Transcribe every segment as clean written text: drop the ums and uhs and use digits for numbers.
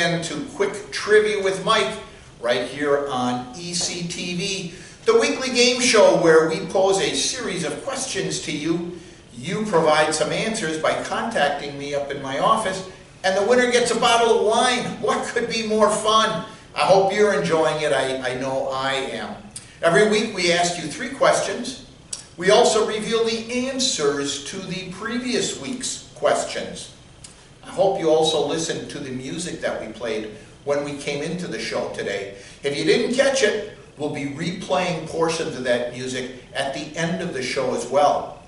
again to Quick Trivia with Mike, right here on ECTV, the weekly game show where we pose a series of questions to you. You provide some answers by contacting me up in my office, and the winner gets a bottle of wine. What could be more fun? I hope you're enjoying it. I know I am. Every week we ask you 3 questions. We also reveal the answers to the previous week's questions. I hope you also listened to the music that we played when we came into the show today. If you didn't catch it, we'll be replaying portions of that music at the end of the show as well.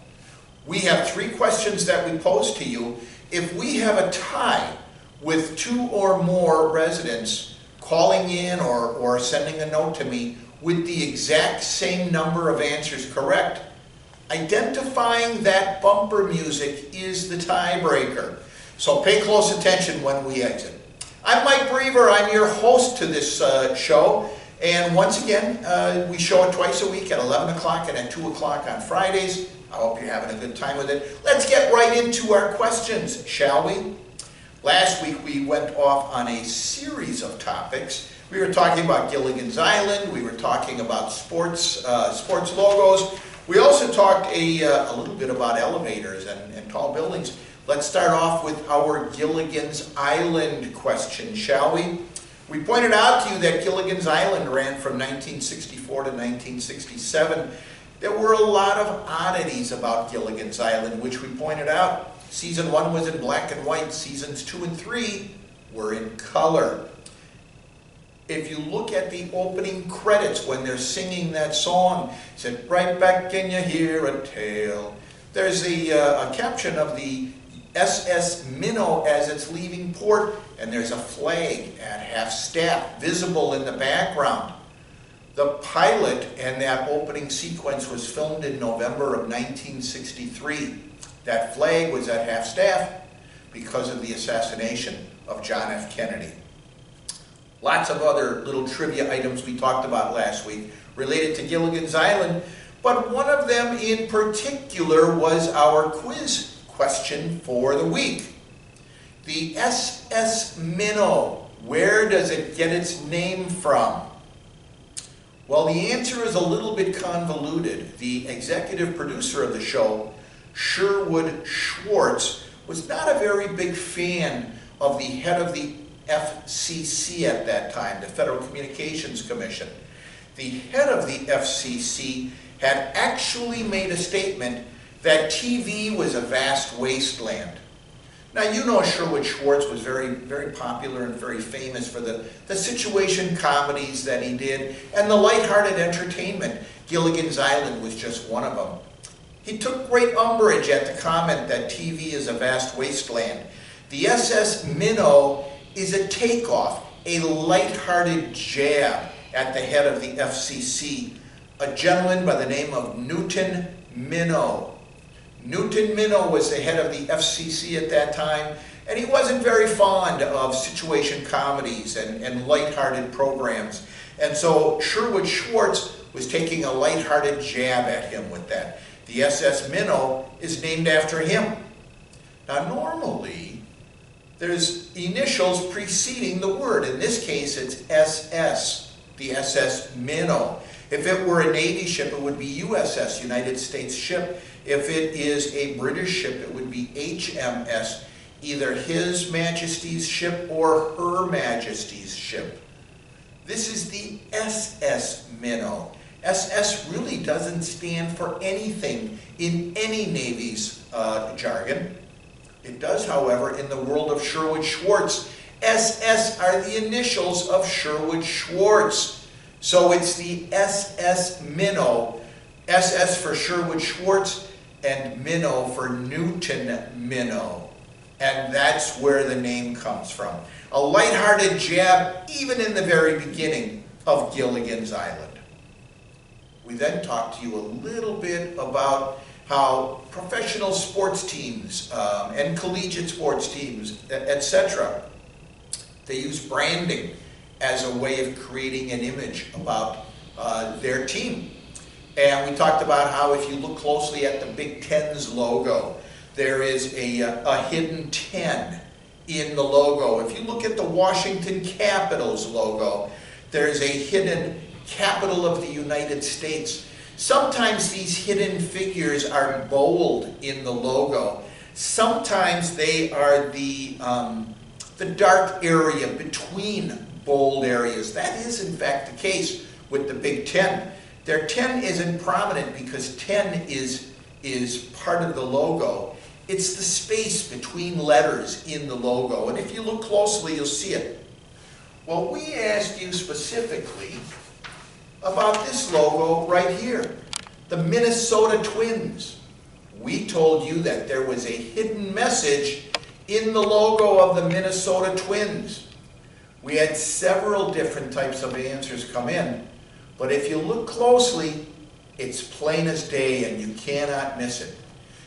We have 3 questions that we pose to you. If we have a tie with 2 or more residents calling in or sending a note to me with the exact same number of answers correct, identifying that bumper music is the tiebreaker. So pay close attention when we exit. I'm Mike Brever. I'm your host to this show. And once again, we show it twice a week at 11 o'clock and at 2 o'clock on Fridays. I hope you're having a good time with it. Let's get right into our questions, shall we? Last week we went off on a series of topics. We were talking about Gilligan's Island. We were talking about sports logos. We also talked a little bit about elevators and tall buildings. Let's start off with our Gilligan's Island question, shall we? We pointed out to you that Gilligan's Island ran from 1964 to 1967. There were a lot of oddities about Gilligan's Island, which we pointed out. Season 1 was in black and white. Seasons 2 and 3 were in color. If you look at the opening credits when they're singing that song, sit right back and you hear a tale. There's a caption of the SS Minnow as it's leaving port, and there's a flag at half-staff visible in the background. The pilot and that opening sequence was filmed in November of 1963. That flag was at half-staff because of the assassination of John F. Kennedy. Lots of other little trivia items we talked about last week related to Gilligan's Island, but one of them in particular was our quiz question for the week. The SS Minnow, where does it get its name from? Well, the answer is a little bit convoluted. The executive producer of the show, Sherwood Schwartz, was not a very big fan of the head of the FCC at that time, the Federal Communications Commission. The head of the FCC had actually made a statement that TV was a vast wasteland. Now, you know Sherwood Schwartz was very, very popular and very famous for the situation comedies that he did and the lighthearted entertainment. Gilligan's Island was just one of them. He took great umbrage at the comment that TV is a vast wasteland. The SS Minnow is a takeoff, a lighthearted jab at the head of the FCC, a gentleman by the name of Newton Minow. Newton Minow was the head of the FCC at that time, and he wasn't very fond of situation comedies and lighthearted programs. And so Sherwood Schwartz was taking a lighthearted jab at him with that. The SS Minnow is named after him. Now normally, there's initials preceding the word. In this case, it's SS, the SS Minnow. If it were a Navy ship, it would be USS, United States ship. If it is a British ship, it would be HMS, either His Majesty's ship or Her Majesty's ship. This is the SS Minnow. SS really doesn't stand for anything in any Navy's jargon. It does, however, in the world of Sherwood Schwartz. SS are the initials of Sherwood Schwartz. So it's the SS Minnow, SS for Sherwood Schwartz, and Minnow for Newton Minow. And that's where the name comes from. A lighthearted jab even in the very beginning of Gilligan's Island. We then talked to you a little bit about how professional sports teams and collegiate sports teams, etc., they use branding as a way of creating an image about their team. And we talked about how if you look closely at the Big Ten's logo, there is a hidden 10 in the logo. If you look at the Washington Capitals logo, there's a hidden capital of the United States. Sometimes these hidden figures are bold in the logo. Sometimes they are the dark area between bold areas. That is in fact the case with the Big Ten. Their 10 isn't prominent because 10 is part of the logo. It's the space between letters in the logo, and if you look closely, you'll see it. Well, we asked you specifically about this logo right here, the Minnesota Twins. We told you that there was a hidden message in the logo of the Minnesota Twins. We had several different types of answers come in, but if you look closely, it's plain as day and you cannot miss it.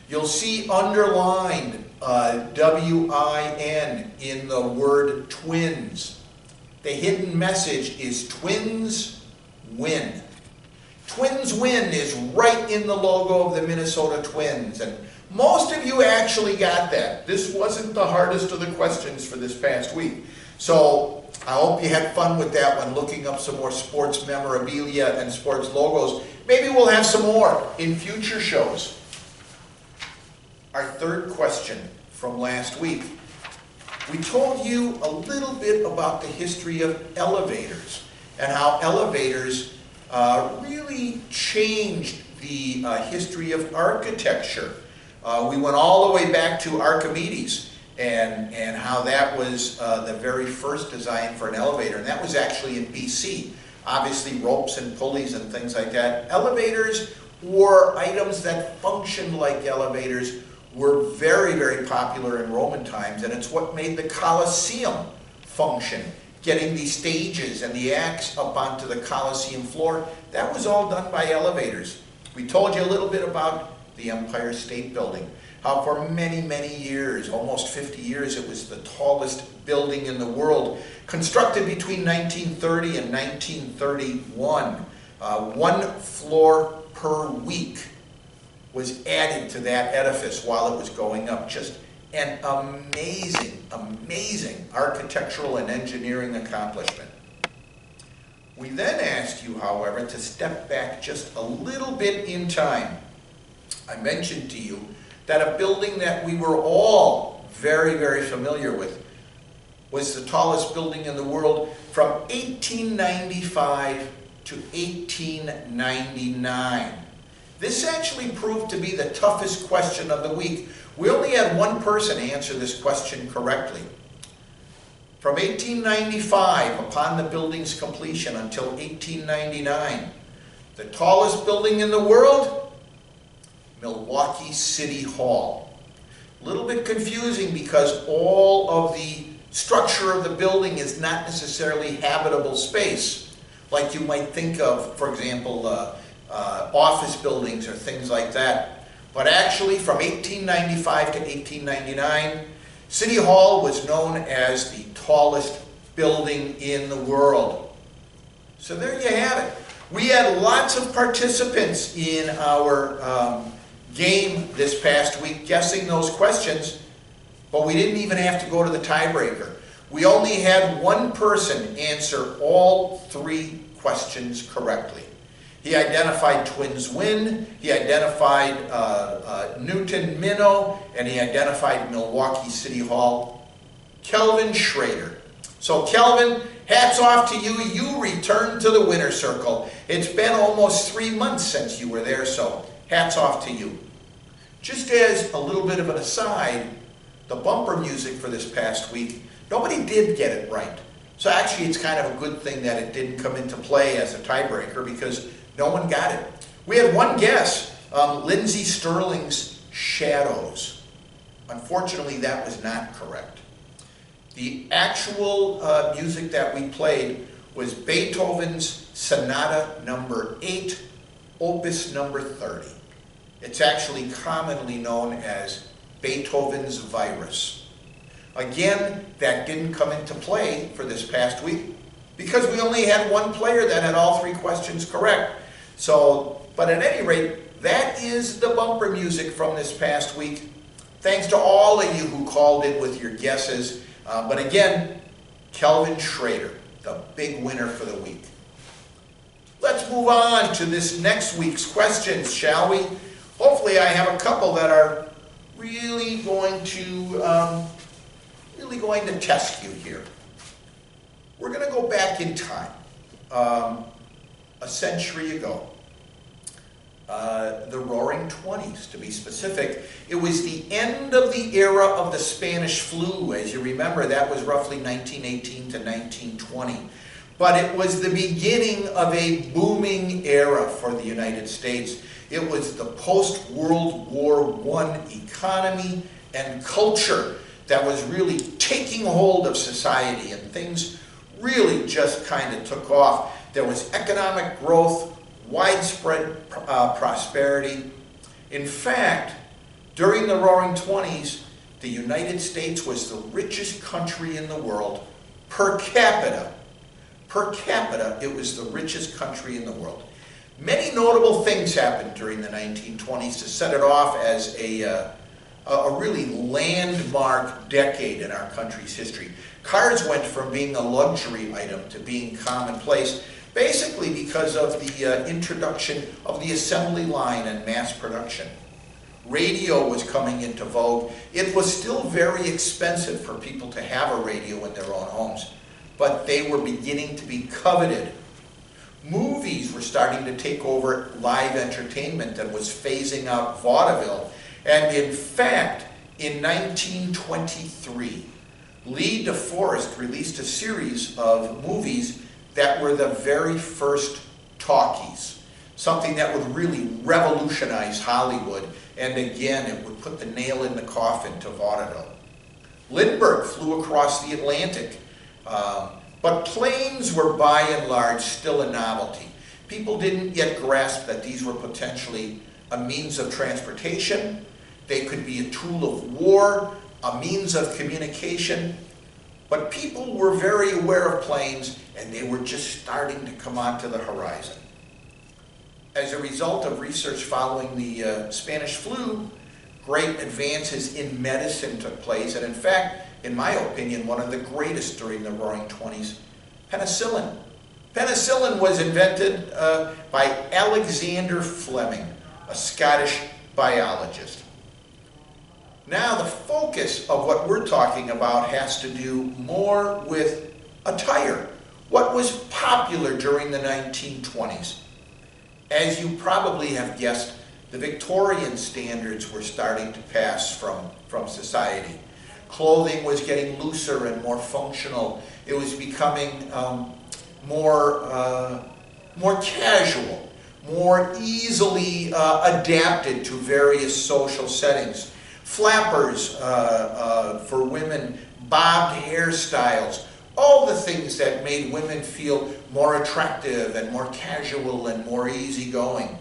You'll see underlined W-I-N in the word twins. The hidden message is Twins Win. Twins Win is right in the logo of the Minnesota Twins, and most of you actually got that. This wasn't the hardest of the questions for this past week. So I hope you had fun with that one, looking up some more sports memorabilia and sports logos. Maybe we'll have some more in future shows. Our third question from last week. We told you a little bit about the history of elevators and how elevators really changed the history of architecture. We went all the way back to Archimedes and how that was the very first design for an elevator, and that was actually in BC. Obviously ropes and pulleys and things like that. Elevators were items that functioned like elevators, were very, very popular in Roman times, and it's what made the Colosseum function. Getting the stages and the acts up onto the Colosseum floor, that was all done by elevators. We told you a little bit about the Empire State Building, how for many, many years, almost 50 years, it was the tallest building in the world, constructed between 1930 and 1931. One floor per week was added to that edifice while it was going up. Just an amazing, amazing architectural and engineering accomplishment. We then asked you, however, to step back just a little bit in time. I mentioned to you that a building that we were all very, very familiar with was the tallest building in the world from 1895 to 1899. This actually proved to be the toughest question of the week. We only had one person answer this question correctly. From 1895, upon the building's completion, until 1899, the tallest building in the world, Milwaukee City Hall. A little bit confusing because all of the structure of the building is not necessarily habitable space, like you might think of, for example, office buildings or things like that. But actually, from 1895 to 1899, City Hall was known as the tallest building in the world. So there you have it. We had lots of participants in our game this past week guessing those questions, but we didn't even have to go to the tiebreaker. We only had one person answer all three questions correctly. He identified Twins Win, he identified Newton Minnow, and he identified Milwaukee City Hall. Kelvin Schrader. So Kelvin, hats off to you. You returned to the winner's circle. It's been almost 3 months since you were there, so hats off to you. Just as a little bit of an aside, the bumper music for this past week, nobody did get it right. So actually it's kind of a good thing that it didn't come into play as a tiebreaker because no one got it. We had one guess, Lindsey Sterling's Shadows. Unfortunately, that was not correct. The actual music that we played was Beethoven's Sonata number 8, opus number 30. It's actually commonly known as Beethoven's Virus. Again, that didn't come into play for this past week because we only had one player that had all three questions correct. So, but at any rate, that is the bumper music from this past week. Thanks to all of you who called in with your guesses. But again, Kelvin Schrader, the big winner for the week. Let's move on to this next week's questions, shall we? Hopefully I have a couple that are really going to test you here. We're going to go back in time, a century ago. The Roaring Twenties, to be specific. It was the end of the era of the Spanish flu. As you remember, that was roughly 1918 to 1920. But it was the beginning of a booming era for the United States. It was the post-World War I economy and culture that was really taking hold of society, and things really just kind of took off. There was economic growth, widespread prosperity. In fact, during the Roaring Twenties, the United States was the richest country in the world per capita. Per capita, it was the richest country in the world. Many notable things happened during the 1920s to set it off as a really landmark decade in our country's history. Cars went from being a luxury item to being commonplace, basically because of the introduction of the assembly line and mass production. Radio was coming into vogue. It was still very expensive for people to have a radio in their own homes, but they were beginning to be coveted. Movies were starting to take over live entertainment and was phasing out vaudeville. And in fact, in 1923, Lee DeForest released a series of movies that were the very first talkies, something that would really revolutionize Hollywood, and again, it would put the nail in the coffin to vaudeville. Lindbergh flew across the Atlantic, but planes were by and large still a novelty. People didn't yet grasp that these were potentially a means of transportation. They could be a tool of war, a means of communication, but people were very aware of planes, and they were just starting to come onto the horizon. As a result of research following the Spanish flu, great advances in medicine took place, and in fact, in my opinion, one of the greatest during the Roaring Twenties, penicillin. Penicillin was invented by Alexander Fleming, a Scottish biologist. Now, the focus of what we're talking about has to do more with attire. What was popular during the 1920s? As you probably have guessed, the Victorian standards were starting to pass from society. Clothing was getting looser and more functional. It was becoming more casual, more easily adapted to various social settings. Flappers for women, bobbed hairstyles, all the things that made women feel more attractive and more casual and more easygoing.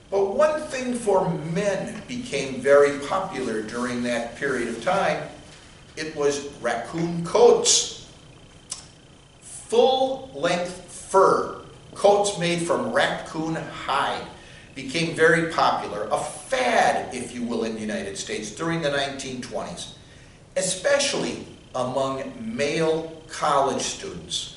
But one thing for men became very popular during that period of time. It was raccoon coats. Full-length fur, coats made from raccoon hide, became very popular, a fad, if you will, in the United States during the 1920s, especially among male college students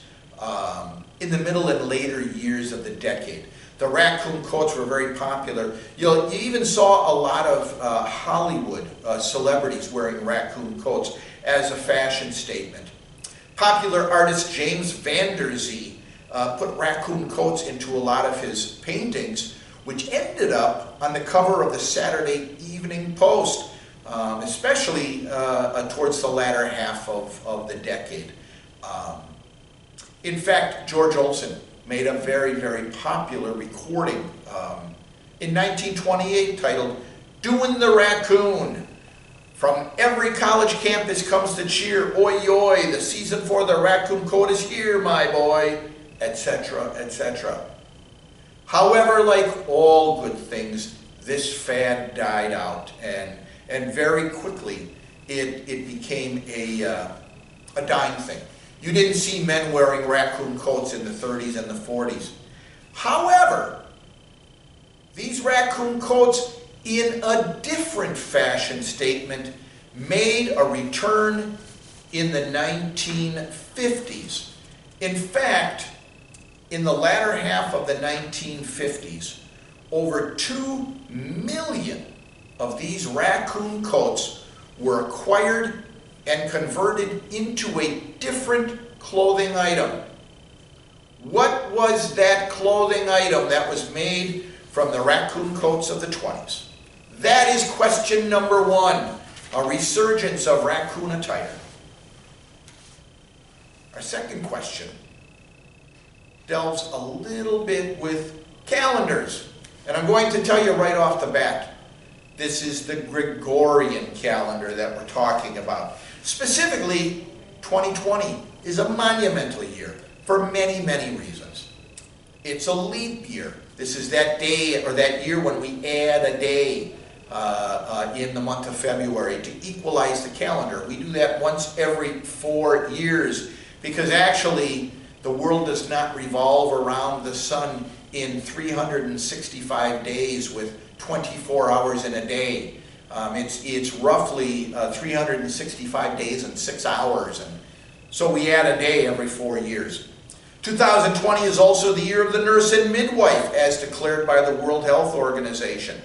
in the middle and later years of the decade. The raccoon coats were very popular. You even saw a lot of Hollywood celebrities wearing raccoon coats as a fashion statement. Popular artist James Van Der Zee put raccoon coats into a lot of his paintings, which ended up on the cover of the Saturday Evening Post, especially towards the latter half of the decade. In fact, George Olsen made a very, very popular recording in 1928 titled "Doin' the Raccoon." From every college campus comes the cheer, "Oi, oi, the season for the raccoon coat is here, my boy," etc., etc. However, like all good things, this fad died out, and very quickly it became a dying thing. You didn't see men wearing raccoon coats in the 30s and the 40s. However, these raccoon coats in a different fashion statement, made a return in the 1950s. In fact, in the latter half of the 1950s, over 2 million of these raccoon coats were acquired and converted into a different clothing item. What was that clothing item that was made from the raccoon coats of the 20s? That is question number 1, a resurgence of raccoon attire. Our second question delves a little bit with calendars. And I'm going to tell you right off the bat, this is the Gregorian calendar that we're talking about. Specifically, 2020 is a monumental year for many, many reasons. It's a leap year. This is that day or that year when we add a day in the month of February to equalize the calendar. We do that once every 4 years because actually the world does not revolve around the sun in 365 days with 24 hours in a day. It's roughly 365 days and 6 hours, and so we add a day every 4 years. 2020 is also the year of the nurse and midwife, as declared by the World Health Organization.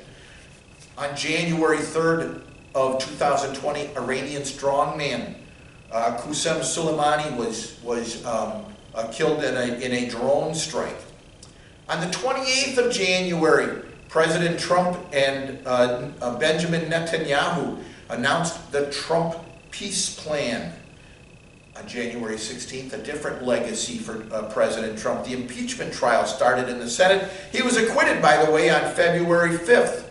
On January 3rd of 2020, Iranian strongman Qasem Soleimani was killed in a drone strike. On the 28th of January, President Trump and Benjamin Netanyahu announced the Trump Peace Plan. On January 16th, a different legacy for President Trump. The impeachment trial started in the Senate. He was acquitted, by the way, on February 5th.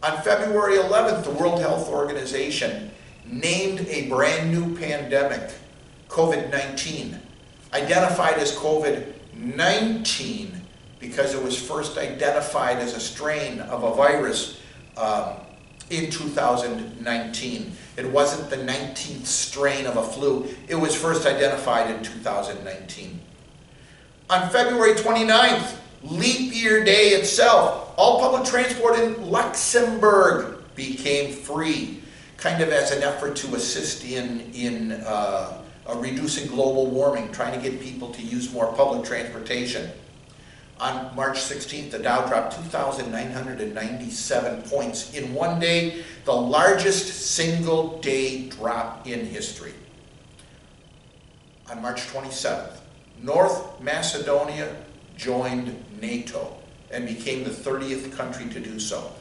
On February 11th, the World Health Organization named a brand new pandemic, COVID-19, identified as COVID-19 because it was first identified as a strain of a virus in 2019. It wasn't the 19th strain of a flu. It was first identified in 2019. On February 29th, leap year day itself, all public transport in Luxembourg became free, kind of as an effort to assist in reducing global warming, trying to get people to use more public transportation. On March 16th, the Dow dropped 2,997 points in one day, the largest single day drop in history. On March 27th, North Macedonia joined NATO and became the 30th country to do so.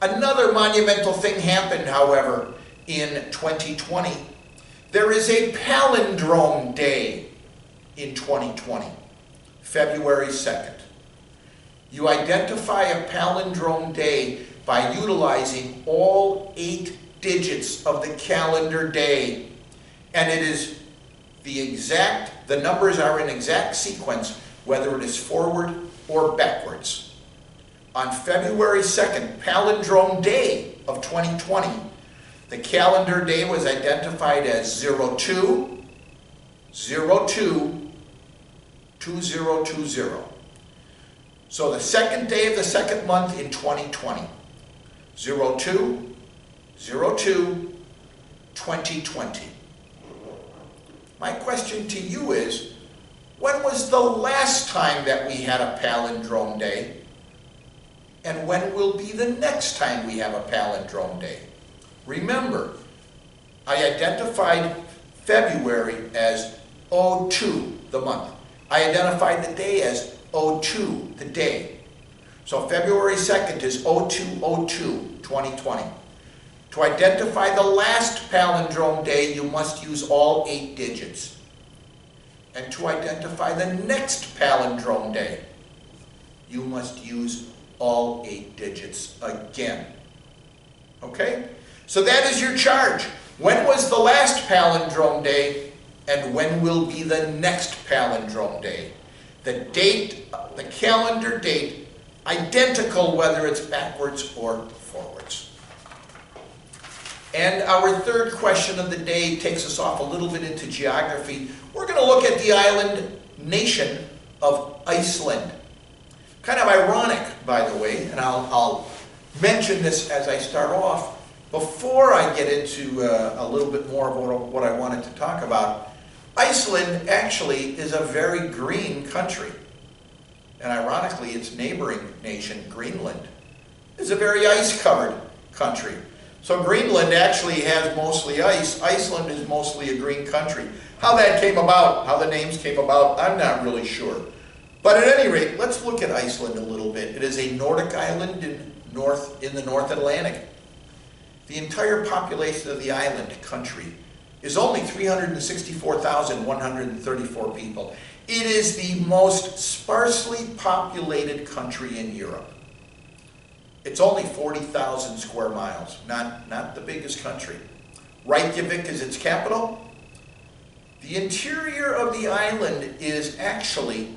Another monumental thing happened, however, in 2020. There is a palindrome day in 2020. February 2nd. You identify a palindrome day by utilizing all 8 digits of the calendar day, and it is the numbers are in exact sequence, whether it is forward or backwards. On February 2nd, palindrome day of 2020, the calendar day was identified as 02/02/2020. So the second day of the second month in 2020, 02/02/2020. My question to you is, when was the last time that we had a palindrome day? And when will be the next time we have a palindrome day? Remember, I identified February as 02, the month. I identified the day as 02, the day. So February 2nd is 02/02/2020. To identify the last palindrome day, you must use all 8 digits. And to identify the next palindrome day, you must use all 8 digits again. Okay? So that is your charge. When was the last palindrome day? And when will be the next palindrome day? The date, the calendar date, identical whether it's backwards or forwards. And our third question of the day takes us off a little bit into geography. We're going to look at the island nation of Iceland. Kind of ironic, by the way, and I'll mention this as I start off. Before I get into a little bit more of what I wanted to talk about, Iceland actually is a very green country. And ironically, its neighboring nation, Greenland, is a very ice-covered country. So Greenland actually has mostly ice. Iceland is mostly a green country. How that came about, how the names came about, I'm not really sure. But at any rate, let's look at Iceland a little bit. It is a Nordic island in the North Atlantic. The entire population of the island country is only 364,134 people. It is the most sparsely populated country in Europe. It's only 40,000 square miles, not the biggest country. Reykjavik is its capital. The interior of the island is actually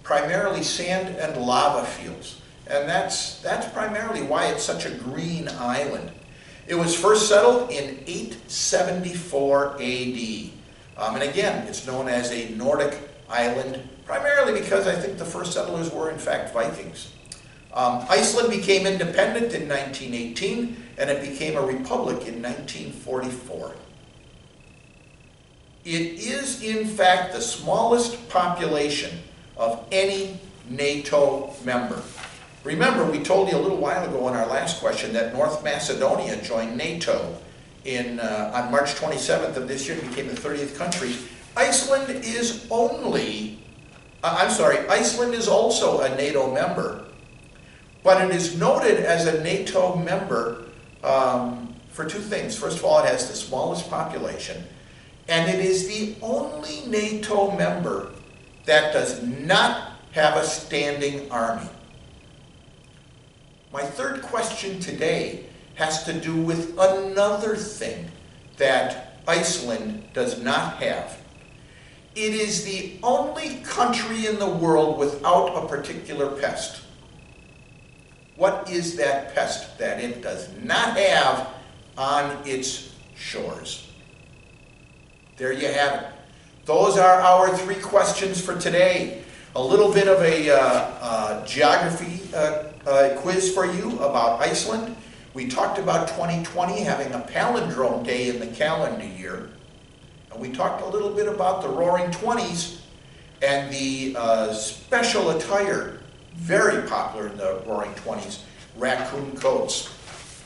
primarily sand and lava fields. And that's primarily why it's such a green island. It was first settled in 874 AD. And again, it's known as a Nordic island, primarily because I think the first settlers were in fact Vikings. Iceland became independent in 1918, and it became a republic in 1944. It is in fact the smallest population of any NATO member. Remember, we told you a little while ago in our last question that North Macedonia joined NATO on March 27th of this year and became the 30th country. Iceland is also a NATO member, but it is noted as a NATO member for two things. First of all, it has the smallest population, and it is the only NATO member that does not have a standing army. My third question today has to do with another thing that Iceland does not have. It is the only country in the world without a particular pest. What is that pest that it does not have on its shores? There you have it. Those are our three questions for today. A little bit of a geography quiz for you about Iceland. We talked about 2020 having a palindrome day in the calendar year. And we talked a little bit about the Roaring Twenties and the special attire, very popular in the Roaring Twenties, raccoon coats.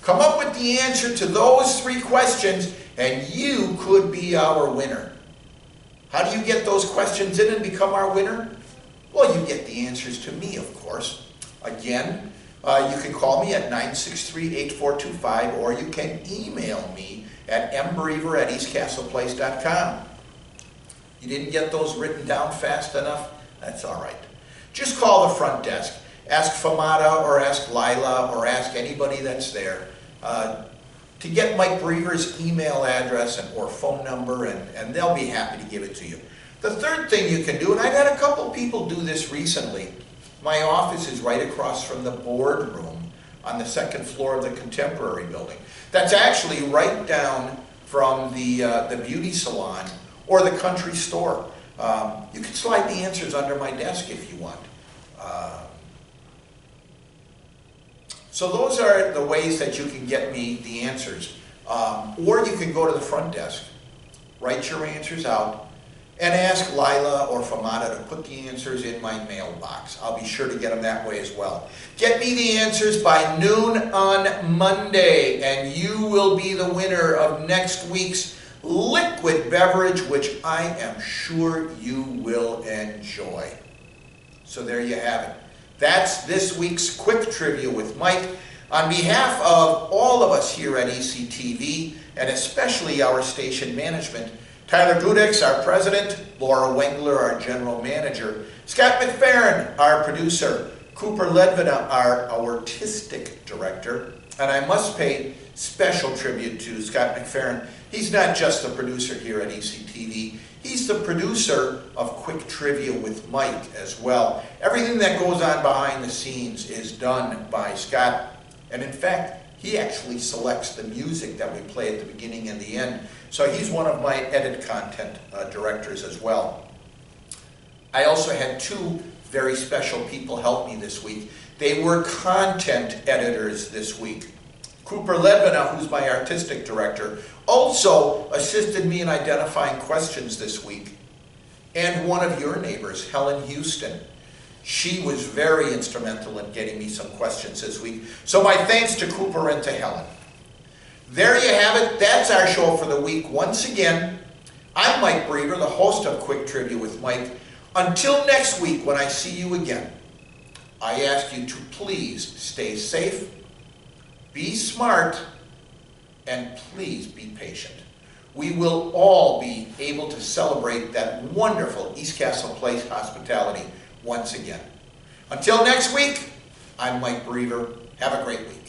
Come up with the answer to those three questions and you could be our winner. How do you get those questions in and become our winner? Well, you get the answers to me, of course. Again, you can call me at 963-8425 or you can email me at mbraver@eastcastleplace.com. You didn't get those written down fast enough? That's all right. Just call the front desk. Ask Famata or ask Lila or ask anybody that's there to get Mike Brever's email address or phone number, and they'll be happy to give it to you. The third thing you can do, and I've had a couple people do this recently, my office is right across from the boardroom on the second floor of the Contemporary building. That's actually right down from the beauty salon or the country store. You can slide the answers under my desk if you want. So those are the ways that you can get me the answers. Or you can go to the front desk, write your answers out, and ask Lila or Famata to put the answers in my mailbox. I'll be sure to get them that way as well. Get me the answers by noon on Monday, and you will be the winner of next week's liquid beverage, which I am sure you will enjoy. So there you have it. That's this week's Quick Trivia with Mike. On behalf of all of us here at ECTV, and especially our station management, Tyler Gudex, our president, Laura Wengler, our general manager, Scott McFerrin, our producer, Cooper Ledvina, our artistic director, and I must pay special tribute to Scott McFerrin. He's not just the producer here at ECTV, he's the producer of Quick Trivia with Mike as well. Everything that goes on behind the scenes is done by Scott, and in fact, he actually selects the music that we play at the beginning and the end. So he's one of my edit content directors as well. I also had two very special people help me this week. They were content editors this week. Cooper Ledvina, who's my artistic director, also assisted me in identifying questions this week. And one of your neighbors, Helen Houston. She was very instrumental in getting me some questions this week. So my thanks to Cooper and to Helen. There you have it. That's our show for the week. Once again, I'm Mike Breeder, the host of Quick Trivia with Mike. Until next week when I see you again, I ask you to please stay safe, be smart, and please be patient. We will all be able to celebrate that wonderful East Castle Place hospitality once again. Until next week, I'm Mike Breeder. Have a great week.